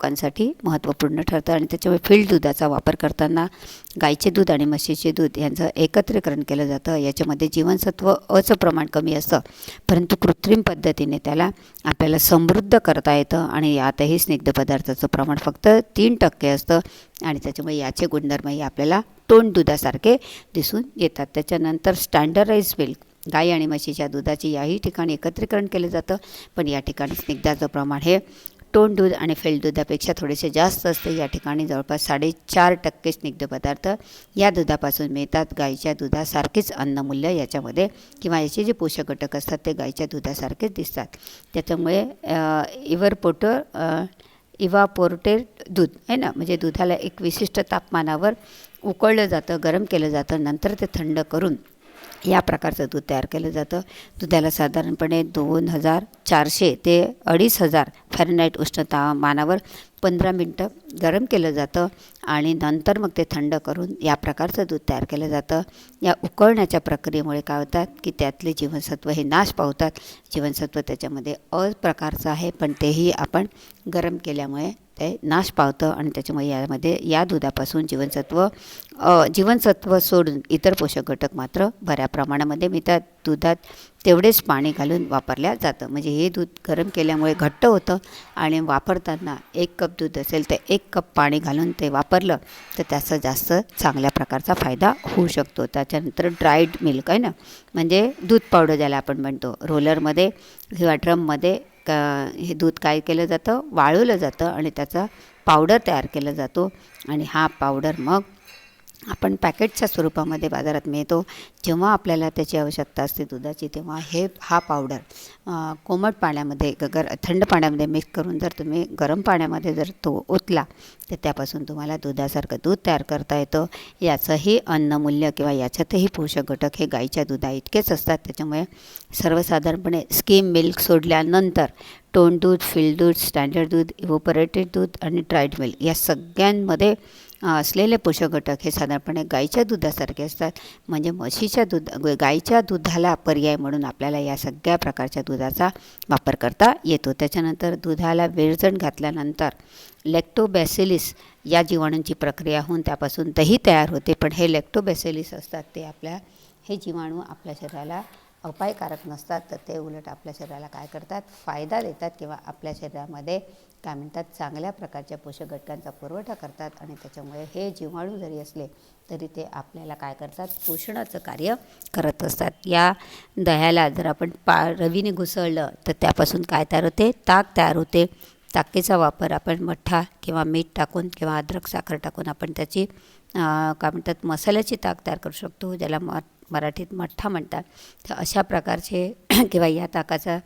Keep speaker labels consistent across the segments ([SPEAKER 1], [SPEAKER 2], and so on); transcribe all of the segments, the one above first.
[SPEAKER 1] लोकांसाठी महत्त्वपूर्ण ठरतं आणि त्याच्यामुळे फील्ड दुधाचा वापर करताना गाईचे दूध आणि म्हशीचे दूध यांचं एकत्रीकरण केलं जातं. याच्यामध्ये जीवनसत्व अचं प्रमाण कमी असतं, परंतु कृत्रिम पद्धतीने त्याला आपल्याला समृद्ध करता येतं आणि यातही स्निग्ध पदार्थाचं प्रमाण फक्त 3% असतं आणि त्याच्यामुळे याचे गुणधर्मही आपल्याला तोंड दुधासारखे दिसून येतात. त्याच्यानंतर स्टँडर्डाइज मिल्क, गाई आणि म्हशीच्या दुधाची याही ठिकाणी एकत्रीकरण केलं जातं, पण या ठिकाणी स्निग्धाचं प्रमाण हे तोंड दूध आणि फील्ड दुधापेक्षा थोडेसे जास्त असते. या ठिकाणी जवळपास 4.5% स्निग्ध पदार्थ या दुधापासून मिळतात. गाईच्या दुधासारखेच अन्नमूल्य याच्यामध्ये किंवा याचे जे पोषक घटक असतात ते गाईच्या दुधासारखेच दिसतात. त्याच्यामुळे इव्हापोरेटेड दूध आहे ना, म्हणजे दुधाला एक विशिष्ट तापमानावर उकळलं जातं, गरम केलं जातं, नंतर ते थंड करून या प्रकारचं दूध तयार केलं जातं. दुधाला साधारणपणे 2400 ते 2500 फॅरनहाईट उष्णतामानावर 15 मिनटं गरम केलं जातं आणि नंतर मग ते थंड करून या प्रकारचं दूध तयार केलं जातं. या उकळण्याच्या प्रक्रियेमुळे काय होतात की त्यातले जीवनसत्व हे नाश पावतात. जीवनसत्व त्याच्यामध्ये प्रकारचं आहे, पण तेही आपण गरम केल्यामुळे ते नाश पावतं आणि त्याच्यामुळे यामध्ये या दुधापासून जीवनसत्व सोडून इतर पोषक घटक मात्र बऱ्या प्रमाणामध्ये मिळतात. दुधात तेवढेच पाणी घालून वापरल्या जातं. म्हणजे हे दूध गरम केल्यामुळे घट्ट होतं आणि वापरताना 1 कप दूध असेल तर 1 कप पाणी घालून ते वापरलं तर त्याचा जास्त चांगल्या प्रकारचा फायदा होऊ शकतो. त्याच्यानंतर ड्राईड मिल्क आहे ना, म्हणजे दूध पावडर ज्याला आपण म्हणतो, रोलरमध्ये किंवा ड्रममध्ये हे दूध काय केलं जातं, वाळवलं जातं आणि त्याचा पावडर तयार केला जातो आणि हा पावडर मग आपण पॅकेटच्या स्वरूपामध्ये बाजारात मिळतो. जेव्हा आपल्याला त्याची आवश्यकता असते दुधाची, तेव्हा हा पावडर कोमट पाण्यामध्ये थंड पाण्यामध्ये मिक्स करून जर तुम्ही गरम पाण्यामध्ये जर तो ओतला तर त्यापासून तुम्हाला दुधासारखं दूध तयार करता येतं. याचंही अन्नमूल्य किंवा याच्यातही पोषक घटक हे गाईच्या दुधा इतकेच असतात. त्याच्यामुळे सर्वसाधारणपणे स्कीम मिल्क सोडल्यानंतर तोंड दूध, फील्ड दूध, स्टँडर्ड दूध, इव्हापोरेटेड दूध आणि ड्राईड मिल्क या सगळ्यांमध्ये असलेले पोषक घटक हे साधारणपणे गाईच्या दुधासारखे असतात. म्हणजे गाईच्या दुधाला पर्याय म्हणून आपल्याला या सगळ्या प्रकारच्या दुधाचा वापर करता येतो. त्याच्यानंतर दुधाला विरजण घातल्यानंतर लॅक्टोबॅसिलिस या जीवाणूंची प्रक्रिया होऊन त्यापासून दही तयार होते. पण हे लॅक्टोबॅसिलिस असतात ते हे जीवाणू आपल्या शरीराला अपायकारक नसतात, तर ते उलट आपल्या शरीराला काय करतात, फायदा देतात किंवा आपल्या शरीरामध्ये काय म्हणतात, चांगल्या प्रकारच्या पोषक घटकांचा पुरवठा करतात आणि त्याच्यामुळे हे जीवाणू जरी असले तरी ते आपल्याला काय करतात, पोषणाचं कार्य करत असतात. या दह्याला जर आपण रवीने घुसळलं तर त्यापासून काय तयार होते, ताक तयार होते. ताकेचा वापर आपण मठ्ठा किंवा मीठ टाकून किंवा अद्रक साखर टाकून आपण त्याची काय म्हणतात, मसाल्याची ताक तयार करू शकतो, ज्याला मराठीत मठ्ठा म्हणतात. तर अशा प्रकारचे किंवा या ताकाचा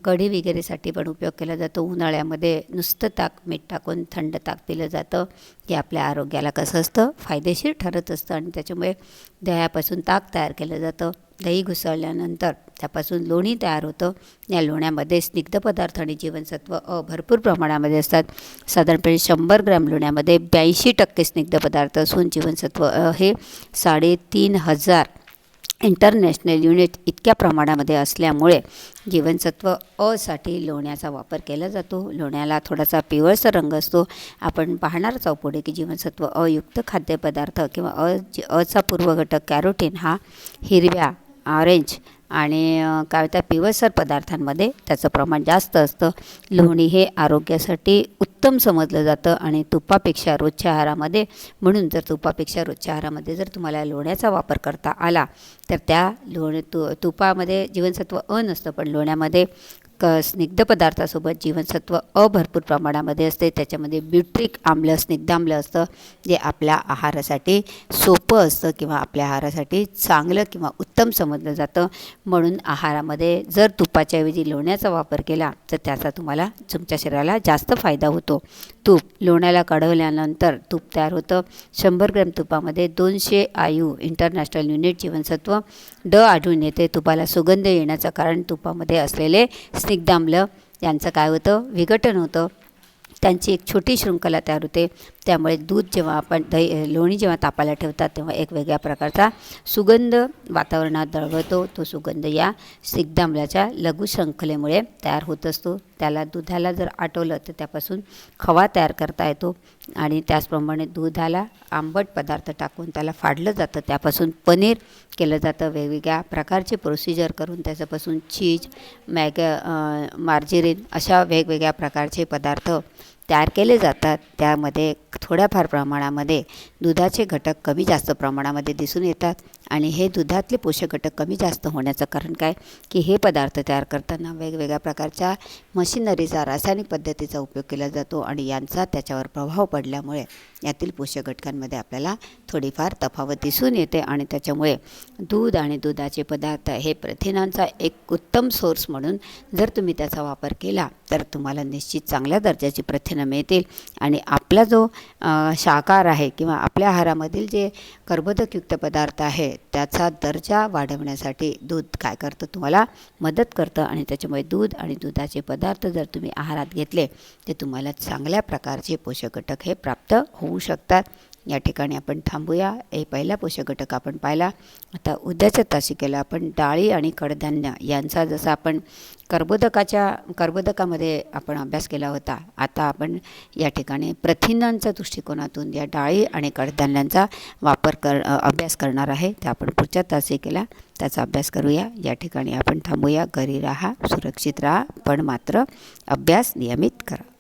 [SPEAKER 1] कढी वगैरेसाठी पण उपयोग केला जातो. उन्हाळ्यामध्ये नुसतं ताक मीठ टाकून थंड ताक पिलं जातं. हे आपल्या आरोग्याला कसं असतं, फायदेशीर ठरत असतं आणि त्याच्यामुळे दह्यापासून ताक तयार केलं जातं. दही घुसळल्यानंतर त्यापासून लोणी तयार होतं. या लोण्यामध्ये स्निग्ध पदार्थ आणि जीवनसत्व भरपूर प्रमाणामध्ये असतात. साधारणपणे 100 ग्रॅम लोण्यामध्ये 82% स्निग्ध पदार्थ असून जीवनसत्व हे 3500 इंटरनॅशनल युनिट इतक्या प्रमाणामध्ये असल्यामुळे जीवनसत्व साठी लोण्याचा वापर केला जातो. लोण्याला थोडासा पिवळसर रंग असतो. आपण पाहणारच आहोत पुढे की जीवनसत्व युक्त खाद्यपदार्थ किंवा चा पूर्व घटक कॅरोटीन हा हिरव्या, ऑरेंज आणि काय म्हणतात पिवळसर पदार्थांमध्ये त्याचं प्रमाण जास्त असतं. लोणी हे आरोग्यासाठी उत्तम समजलं जातं आणि तुपापेक्षा रोजच्या आहारामध्ये जर तुम्हाला लोण्याचा वापर करता आला तर त्या तुपामध्ये जीवनसत्व नसतं, पण लोण्यामध्ये स्निग्ध पदार्थासोबत जीवनसत्व भरपूर प्रमाणामध्ये असते. त्याच्यामध्ये ब्युट्रिक आम्ल, स्निग्धाम्ल असतं, जे आपल्या आहारासाठी सोपं असतं किंवा आपल्या आहारासाठी चांगलं किंवा उत्तम समजलं जातं. म्हणून आहारामध्ये जर तुपाच्या ऐवजी लोण्याचा वापर केला तर त्याचा तुम्हाला तुमच्या शरीराला जास्त फायदा होतो. तूप लोण्याला कढवल्यानंतर तूप तयार होतं. 100 ग्रॅम तुपामध्ये 200 IU इंटरनॅशनल युनिट जीवनसत्व आढळून येते. तुपाला सुगंध येण्याचं कारण तुपामध्ये असलेले स्निग्धाम्ल यांचं काय होतं, विघटन होतं. त्यांची एक छोटी शृंखला तयार होते. त्यामुळे दूध जेव्हा आपण लोणी जेव्हा तापायला ठेवतात तेव्हा एक वेगळ्या प्रकारचा सुगंध वातावरणात दळवतो. तो सुगंध या स्निग्धाम्लाच्या लघुशृंखलेमुळे तयार होत असतो. त्याला दुधाला जर आटवलं तर त्यापासून खवा तयार करता येतो आणि त्याचप्रमाणे दुधाला आंबट पदार्थ टाकून त्याला फाडलं जातं, त्यापासून पनीर केलं जातं. वेगवेगळ्या प्रकारचे प्रोसिजर करून त्याच्यापासून चीज, मार्जरीन अशा वेगवेगळ्या प्रकारचे पदार्थ तयार केले जातात. त्यामध्ये थोड्याफार प्रमाणामध्ये दुधाचे घटक कमी जास्त प्रमाणामध्ये दिसून येतात आणि हे दुधातले पोषक घटक कमी जास्त होण्याचं कारण काय की हे पदार्थ तयार करताना वेगवेगळ्या प्रकारच्या मशिनरीचा, रासायनिक पद्धतीचा उपयोग केला जातो आणि यांचा त्याच्यावर प्रभाव पडल्यामुळे यातील पोषक घटकांमध्ये आपल्याला थोडीफार तफावत दिसून येते आणि त्याच्यामुळे दूध आणि दुधाचे पदार्थ हे प्रथिनांचा एक उत्तम सोर्स म्हणून जर तुम्ही त्याचा वापर केला तर तुम्हाला निश्चित चांगल्या दर्जाची प्रथिनं मिळतील आणि आपला जो शाकाहार आहे किंवा आपल्या आहारामधील जे कर्बोदकयुक्त पदार्थ आहे त्याचा दर्जा वाढवण्यासाठी दूध काय करतं, तुम्हाला मदत करतं आणि त्याच्यामुळे दूध आणि दुधाचे पदार्थ जर तुम्ही आहारात घेतले तर तुम्हाला चांगल्या प्रकारचे पोषक घटक हे प्राप्त होऊ शकतात. या ठिकाणी आपण थांबूया. हे पहिला पोषक घटक आपण पाहिला. आता उद्याच्या तासिकेला आपण डाळी आणि कडधान्य यांचा जसा आपण कर्बोदकामध्ये आपण अभ्यास केला होता, आता आपण या ठिकाणी प्रथिनांच्या दृष्टिकोनातून या डाळी आणि कडधान्यांचा अभ्यास करणार आहे. तर आपण पुढच्या तासिकेला त्याचा अभ्यास करूया. या ठिकाणी आपण थांबूया. घरी राहा, सुरक्षित राहा, पण मात्र अभ्यास नियमित करा.